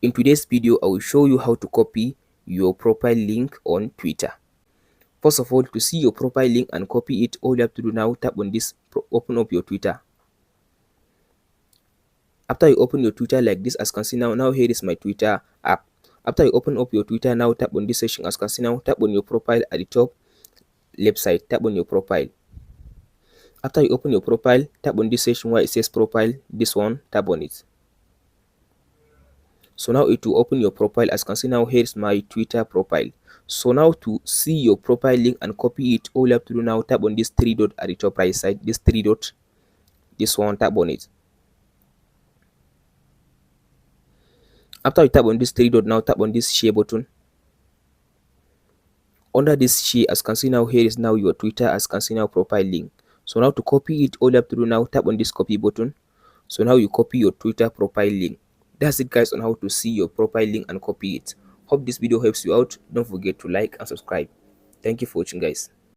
In today's video, I will show you how to copy your profile link on Twitter. First of all, to see your profile link and copy it, all you have to do now, tap on this, open up your Twitter. After you open your Twitter like this, as you can see now here is my Twitter app. After you open up your Twitter, now tap on this section. As you can see now, tap on your profile at the top left side, tap on your profile. After you open your profile, tap on this section where it says profile, this one, tap on it. So now it will open your profile. As you can see now, here's my Twitter profile. So now to see your profile link and copy it, all you have to do now, tap on this three dot at the top right side, this three dot, this one, tap on it. After you tap on this three dot, now tap on this share button. Under this share, as you can see now, here is now your Twitter, as you can see now, profile link. So now to copy it, all you have to do now, tap on this copy button. So now you copy your Twitter profile link. That's it guys on how to see your profile link and copy it. Hope this video helps you out. Don't forget to like and subscribe. Thank you for watching guys.